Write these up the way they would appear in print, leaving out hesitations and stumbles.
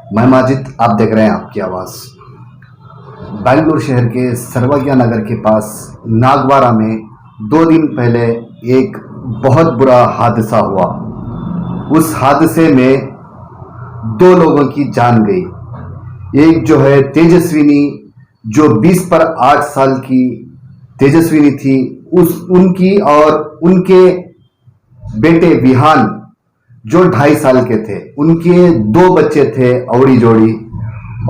मैं माजिद, आप देख रहे हैं आपकी आवाज़। बेंगलुरु शहर के सर्वज्ञा नगर के पास नागवारा में 2 दिन पहले एक बहुत बुरा हादसा हुआ। उस हादसे में 2 लोगों की जान गई। एक जो है तेजस्विनी, जो 20 पर 8 साल की तेजस्विनी थी, उनकी और उनके बेटे विहान जो 2.5 साल के थे। उनके 2 बच्चे थे अवड़ी जोड़ी,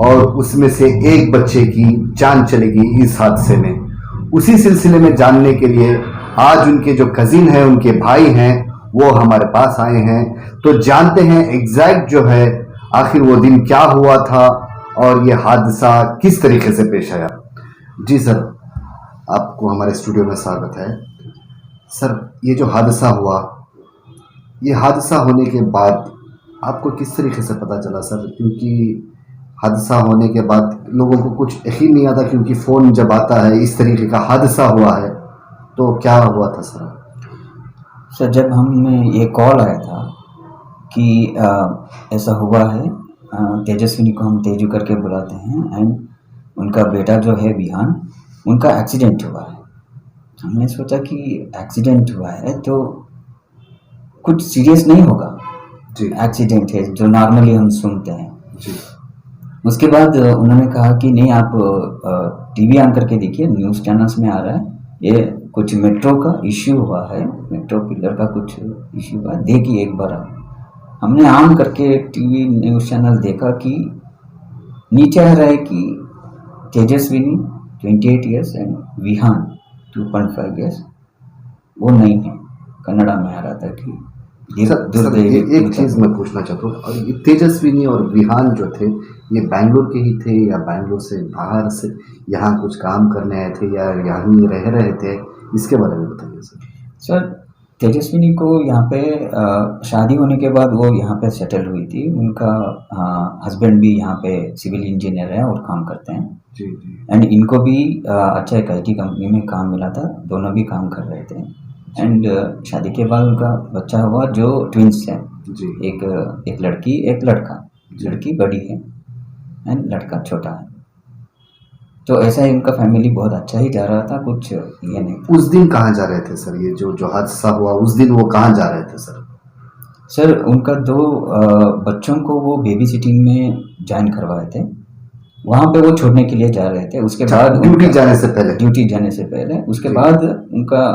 और उसमें से एक बच्चे की जान चली गई इस हादसे में। उसी सिलसिले में जानने के लिए आज उनके जो कजिन हैं, उनके भाई हैं, वो हमारे पास आए हैं। तो जानते हैं एग्जैक्ट जो है आखिर वो दिन क्या हुआ था और ये हादसा किस तरीके से पेश आया। जी सर, आपको हमारे स्टूडियो में स्वागत है। सर, ये जो हादसा हुआ, ये हादसा होने के बाद आपको किस तरीके से पता चला सर? क्योंकि हादसा होने के बाद लोगों को कुछ यकीन नहीं आता, क्योंकि फ़ोन जब आता है इस तरीके का हादसा हुआ है, तो क्या हुआ था सर? सर, जब हमें ये कॉल आया था कि ऐसा हुआ है, तेजस्विनी को हम तेजू करके बुलाते हैं, एंड उनका बेटा जो है विहान, उनका एक्सीडेंट हुआ है। हमने सोचा कि एक्सीडेंट हुआ है तो कुछ सीरियस नहीं होगा जी। एक्सीडेंट है जो नॉर्मली हम सुनते हैं जी। उसके बाद उन्होंने कहा कि नहीं, आप टीवी ऑन करके देखिए, न्यूज़ चैनल्स में आ रहा है, ये कुछ मेट्रो का इश्यू हुआ है, मेट्रो पिलर का कुछ इश्यू हुआ है, देखिए एक बार आप। हमने ऑन करके टीवी न्यूज़ चैनल देखा कि नीचे आ रहा है कि Tejaswini 28 years and Vihaan 2.5 years, वो नहीं है। कन्नड़ा में आ रहा था कि सर, एक चीज़ मैं पूछना चाहता हूँ, और ये तेजस्विनी और विहान जो थे, ये बैंगलोर के ही थे या बैंगलोर से बाहर से यहाँ कुछ काम करने आए थे, या यहाँ ही रह रहे थे? इसके बारे में बताइए सर। सर, तेजस्विनी को यहाँ पे शादी होने के बाद वो यहाँ पे सेटल हुई थी। उनका हस्बैंड भी यहाँ पे सिविल इंजीनियर है और काम करते हैं। जी जी। एंड इनको भी अच्छा एक IT कंपनी में काम मिला था, दोनों भी काम कर रहे थे। एंड शादी के बाद उनका बच्चा हुआ जो ट्विंस है जी। एक लड़की एक लड़का। लड़की बड़ी है एंड लड़का छोटा है। तो ऐसा ही उनका फैमिली बहुत अच्छा ही जा रहा था, कुछ ये नहीं था। उस दिन कहाँ जा रहे थे सर? ये जो हादसा हुआ उस दिन वो कहाँ जा रहे थे सर? सर, उनका 2 बच्चों को वो बेबी सिटिंग में ज्वाइन करवाए थे, वहाँ पे वो छोड़ने के लिए जा रहे थे। उसके बाद ड्यूटी जाने से पहले उसके बाद उनका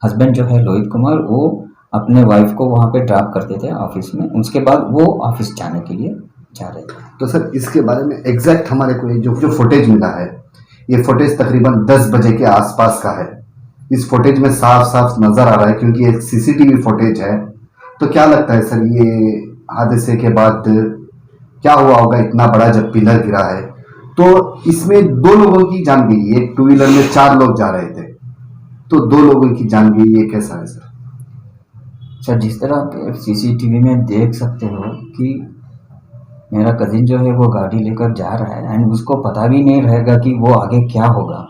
हस्बैंड जो है लोहित कुमार, वो अपने वाइफ को वहाँ पे ड्रॉप करते थे ऑफिस में। उसके बाद वो ऑफिस जाने के लिए जा रहे थे। तो सर, इसके बारे में एग्जैक्ट हमारे को ये जो फुटेज मिला है, ये फुटेज तकरीबन 10 बजे के आसपास का है। इस फुटेज में साफ साफ नजर आ रहा है, क्योंकि एक CCTV फुटेज है। तो क्या लगता है सर, ये हादसे के बाद क्या हुआ होगा? इतना बड़ा जब पिलर गिरा है तो इसमें 2 लोगों की जान गई। एक 2 व्हीलर में 4 लोग जा रहे थे, तो 2 लोगों की जान गई। ये कैसा है सर? सर, जिस तरह आप CCTV में देख सकते हो कि मेरा कजिन जो है वो गाड़ी लेकर जा रहा है, एंड उसको पता भी नहीं रहेगा कि वो आगे क्या होगा।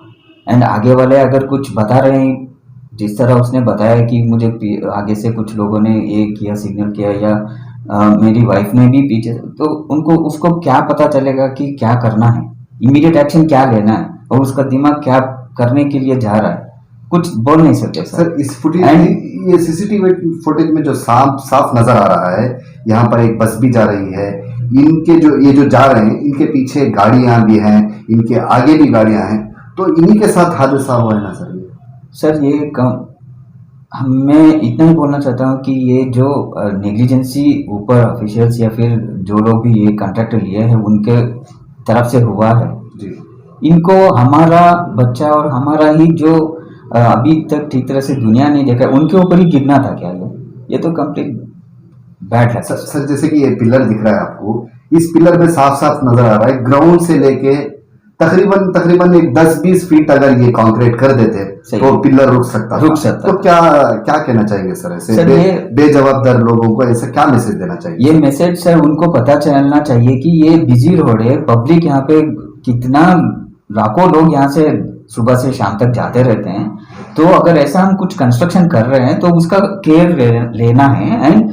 एंड आगे वाले अगर कुछ बता रहे हैं, जिस तरह उसने बताया कि मुझे आगे से कुछ लोगों ने ये किया, सिग्नल किया, या मेरी वाइफ ने भी पीछे, तो उसको क्या पता चलेगा कि क्या करना है, इमीडिएट एक्शन क्या लेना है, और उसका दिमाग क्या करने के लिए जा रहा है, कुछ बोल नहीं सकते सर। इस फुटेज, ये CCTV फुटेज में जो साफ नजर आ रहा है, यहाँ पर एक बस भी जा रही है। इनके ये जो जा रहे हैं, इनके पीछे गाड़ियां भी हैं, इनके आगे भी गाड़ियां हैं, तो इन्हीं के साथ हादसा हुआ है ना सर? सर, ये मैं इतना ही बोलना चाहता हूँ कि ये जो नेग्लिजेंसी ऊपर ऑफिशियल्स या फिर जो लोग भी ये कॉन्ट्रैक्ट लिए हैं उनके तरफ से हुआ है जी। इनको हमारा बच्चा और हमारा ही जो अभी तक ठीक तरह से दुनिया नहीं देखा, उनके ऊपर ही गिरना था क्या? ये तो कंप्लीट बैड है सर। जैसे कि ये पिलर दिख रहा है आपको, इस पिलर में साफ साफ नजर आ रहा है ग्राउंड से लेके तकरीबन एक 10-20 फीट अगर ये कंक्रीट कर देते तो पिलर रुक सकता। तो क्या कहना चाहेंगे सर ऐसे बेजवाबदार लोगों को? ऐसा क्या मैसेज देना चाहिए? ये मैसेज सर उनको पता चलना चाहिए कि ये बिजी रोड है, पब्लिक यहाँ पे कितना लाखों लोग यहाँ से सुबह से शाम तक जाते रहते हैं। तो अगर ऐसा हम कुछ कंस्ट्रक्शन कर रहे हैं तो उसका केयर लेना है, एंड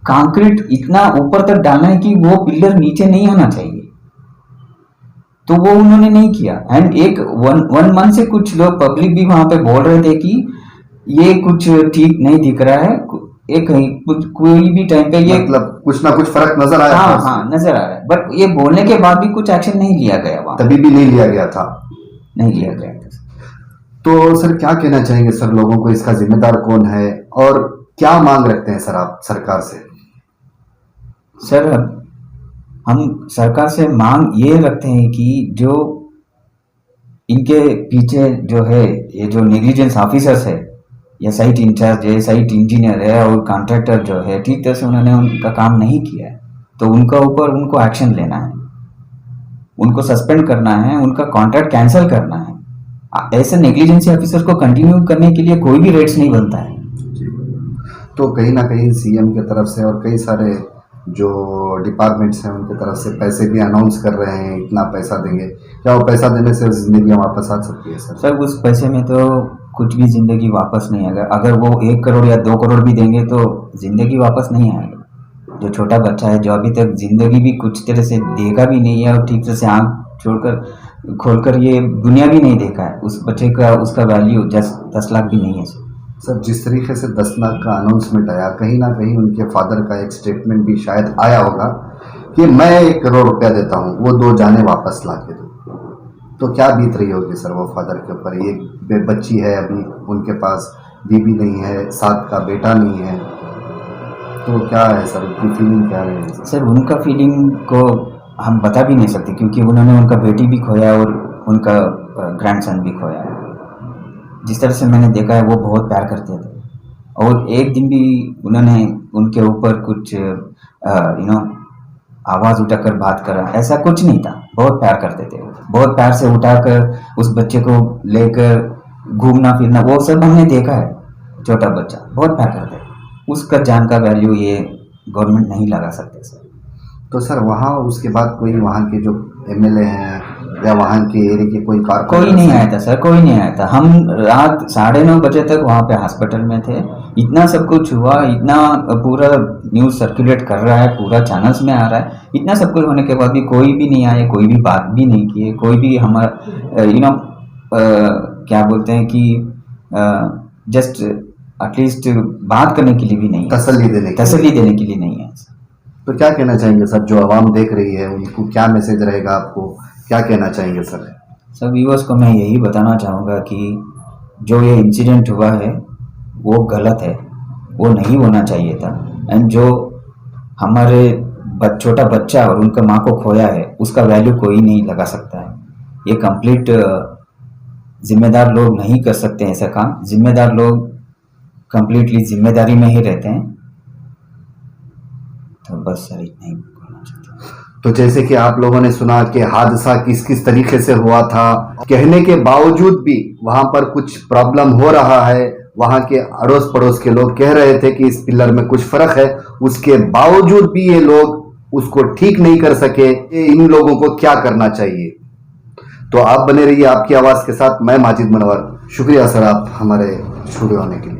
कंक्रीट इतना ऊपर तक डालना है कि वो पिलर नीचे नहीं आना चाहिए, तो वो उन्होंने नहीं किया। एंड एक वन मंथ से कुछ लोग पब्लिक भी वहां पे बोल रहे थे कि ये कुछ ठीक नहीं दिख रहा है, एक कहीं कोई भी टाइम पे ये मतलब कुछ ना कुछ फर्क नजर आया हाँ था हाँ नजर आ रहा है, बट ये बोलने के बाद भी कुछ एक्शन नहीं लिया गया वहां, तभी भी नहीं लिया गया था। नहीं लिया गया था। तो सर क्या कहना चाहेंगे सर, लोगों को इसका जिम्मेदार कौन है और क्या मांग रखते हैं सर आप सरकार से? सर हम सरकार से मांग ये रखते हैं कि जो इनके पीछे जो है ये जो नेग्लिजेंस ऑफिसर्स है या साइट इंचार्ज है, साइट इंजीनियर है और कॉन्ट्रैक्टर जो है ठीक तरह से उन्होंने उनका काम नहीं किया है, तो उनका ऊपर उनको एक्शन लेना है, उनको सस्पेंड करना है, उनका कॉन्ट्रैक्ट कैंसिल करना है। ऐसे नेग्लिजेंसी ऑफिसर को कंटिन्यू करने के लिए कोई भी रेट्स नहीं बनता है। तो कहीं ना कहीं सीएम की तरफ से और कई सारे जो डिपार्टमेंट्स हैं उनकी तरफ से पैसे भी अनाउंस कर रहे हैं, इतना पैसा देंगे, क्या वो पैसा देने से जिंदगी वापस आ सकती है सर? सर उस पैसे में तो कुछ भी जिंदगी वापस नहीं आएगा। अगर वो 1 करोड़ या 2 करोड़ भी देंगे तो जिंदगी वापस नहीं आएगा। जो छोटा बच्चा है जो अभी तक जिंदगी भी कुछ तरह से देखा भी नहीं है और ठीक तरह से आँख छोड़कर खोलकर ये दुनिया भी नहीं देखा है, उस बच्चे का उसका वैल्यू 10 लाख भी नहीं है सर। जिस तरीके से 10 लाख का अनाउंसमेंट आया, कहीं ना कहीं उनके फादर का एक स्टेटमेंट भी शायद आया होगा कि मैं 1 करोड़ रुपया देता हूँ, वो 2 जाने वापस ला के दो। तो क्या बीत रही होगी सर वो फादर के ऊपर? एक बच्ची है अभी, उनके पास बीबी नहीं है, साथ का बेटा नहीं है, तो क्या है सर उनकी फीलिंग क्या है? सर उनका फीलिंग को हम बता भी नहीं सकते क्योंकि उन्होंने उनका बेटी भी खोया और उनका ग्रैंडसन भी खोया है। जिस तरह से मैंने देखा है वो बहुत प्यार करते थे और एक दिन भी उन्होंने उनके ऊपर कुछ आवाज़ उठाकर बात करा, ऐसा कुछ नहीं था। बहुत प्यार करते थे, बहुत प्यार से उठाकर उस बच्चे को लेकर घूमना फिरना वो सब हमने देखा है। छोटा बच्चा बहुत प्यार करते थे, उसका जान का वैल्यू ये गवर्नमेंट नहीं लगा सकते सर। तो सर वहाँ उसके बाद कोई वहाँ के जो एमएलए हैं या वहाँ के एरिया के कोई कोई नहीं आया था सर, कोई नहीं आया था। हम रात 9:30 बजे तक वहाँ पे हॉस्पिटल में थे। इतना सब कुछ हुआ, इतना पूरा न्यूज़ सर्कुलेट कर रहा है, पूरा चैनल्स में आ रहा है, इतना सब कुछ होने के बाद भी कोई भी नहीं आया, कोई भी बात भी नहीं किए, कोई भी हमारा क्या बोलते हैं कि जस्ट एटलीस्ट बात करने के लिए भी नहीं, तसल्ली देने के लिए नहीं है। तो क्या कहना चाहेंगे सर, जो आवाम देख रही है उनको क्या मैसेज रहेगा, आपको क्या कहना चाहेंगे सर? सर व्यूअर्स को मैं यही बताना चाहूँगा कि जो ये इंसिडेंट हुआ है वो गलत है, वो नहीं होना चाहिए था। एंड जो हमारे छोटा बच्चा और उनका माँ को खोया है उसका वैल्यू कोई नहीं लगा सकता है। ये कंप्लीट जिम्मेदार लोग नहीं कर सकते ऐसा काम। जिम्मेदार लोग कंप्लीटली जिम्मेदारी में ही रहते हैं। तो बस सर इतना ही बोलना चाहता हूँ। तो जैसे कि आप लोगों ने सुना कि हादसा किस किस तरीके से हुआ था, कहने के बावजूद भी वहां पर कुछ प्रॉब्लम हो रहा है, वहां के अड़ोस पड़ोस के लोग कह रहे थे कि इस पिलर में कुछ फर्क है, उसके बावजूद भी ये लोग उसको ठीक नहीं कर सके। इन लोगों को क्या करना चाहिए? तो आप बने रहिए आपकी आवाज के साथ। मैं माजिद मनवर, शुक्रिया सर आप हमारे स्टूडियो आने के लिए।